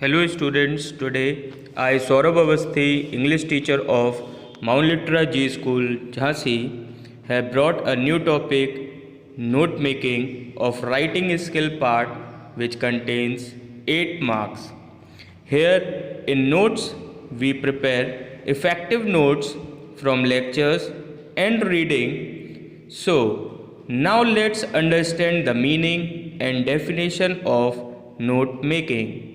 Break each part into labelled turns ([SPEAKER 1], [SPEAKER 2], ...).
[SPEAKER 1] Hello students, today I Saurabh Avasthi, English teacher of Mount Litera G School, Jhansi, have brought a new topic, note making of writing skill part, which contains 8 marks. Here in notes we prepare effective notes from lectures and reading. So now let's understand the meaning and definition of note making.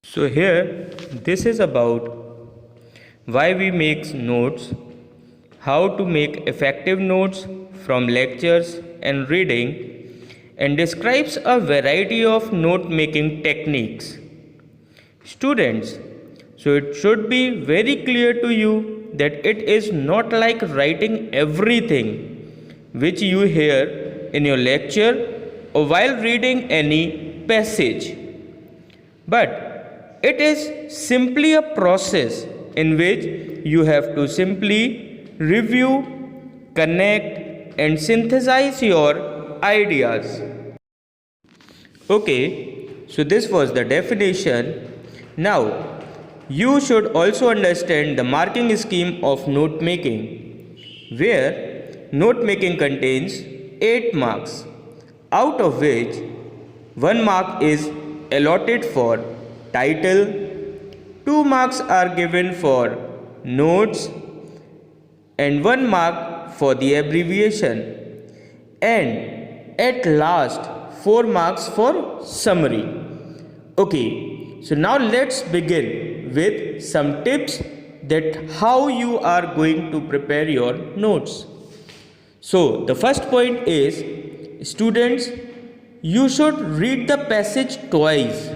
[SPEAKER 1] So here this is about why we make notes, how to make effective notes from lectures and reading, and describes a variety of note making techniques. Students, so it should be very clear to you that it is not like writing everything which you hear in your lecture or while reading any passage, but it is simply a process in which you have to simply review, connect, and synthesize your ideas. Okay, so this was the definition. Now, you should also understand the marking scheme of note making, where note making contains 8 marks, out of which 1 mark is allotted for title, 2 marks are given for notes, and 1 mark for the abbreviation, and at last 4 marks for summary. Okay, so now let's begin with some tips that how you are going to prepare your notes. So the first point is, students, you should read the passage twice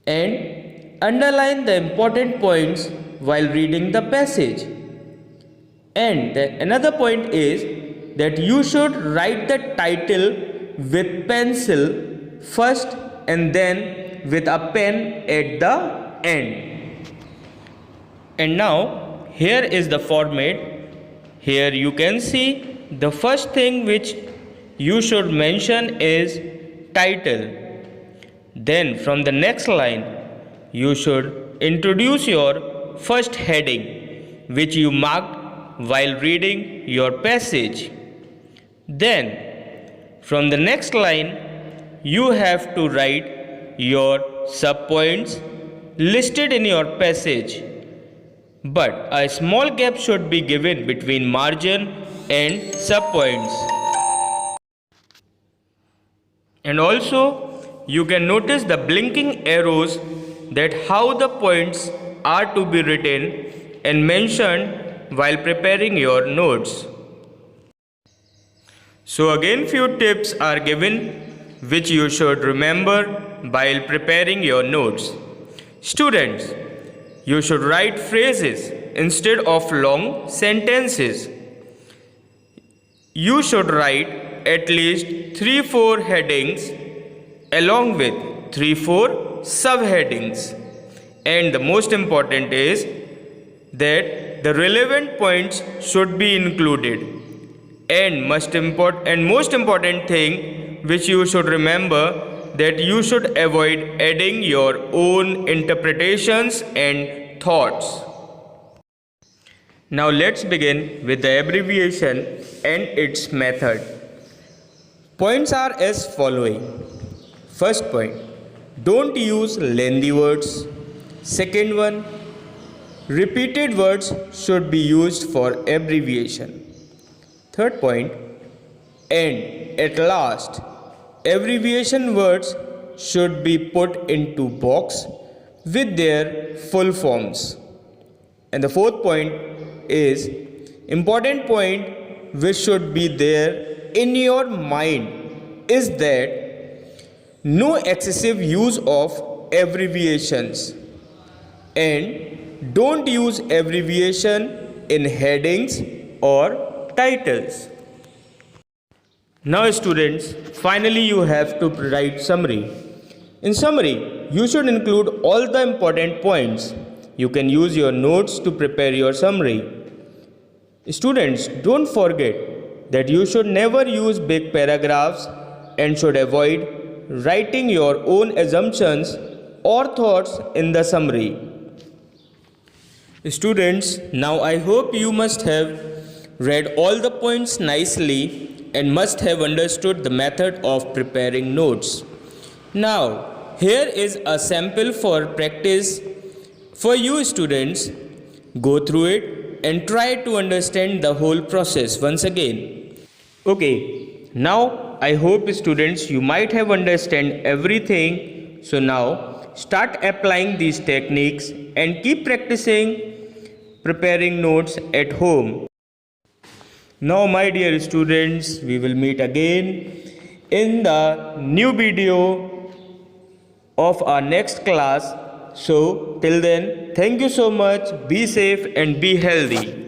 [SPEAKER 1] and underline the important points while reading the passage. And another point is that you should write the title with pencil first and then with a pen at the end. And now here is the format. Here you can see the first thing which you should mention is title. Then from the next line you should introduce your first heading which you marked while reading your passage. Then from the next line you have to write your subpoints listed in your passage, but a small gap should be given between margin and subpoints. And also you can notice the blinking arrows that how the points are to be written and mentioned while preparing your notes. So again few tips are given which you should remember while preparing your notes. Students, you should write phrases instead of long sentences. You should write at least 3-4 headings along with 3-4 subheadings, and the most important is that the relevant points should be included, and most important thing which you should remember that you should avoid adding your own interpretations and thoughts. Now let's begin with the abbreviation and its method. Points are as following. First point, don't use lengthy words. Second one, repeated words should be used for abbreviation. Third point, and at last, abbreviation words should be put into box with their full forms. And the fourth point is, important point which should be there in your mind is that no excessive use of abbreviations, and don't use abbreviation in headings or titles. Now students, finally you have to write summary. In summary, you should include all the important points. You can use your notes to prepare your summary. Students, don't forget that you should never use big paragraphs and should avoid writing your own assumptions or thoughts in the summary. Students, now I hope you must have read all the points nicely and must have understood the method of preparing notes. Now, here is a sample for practice for you students. Go through it and try to understand the whole process once again. Okay, now I hope students you might have understand everything. So now start applying these techniques and keep practicing preparing notes at home. Now my dear students, we will meet again in the new video of our next class. So till then, thank you so much. Be safe and be healthy.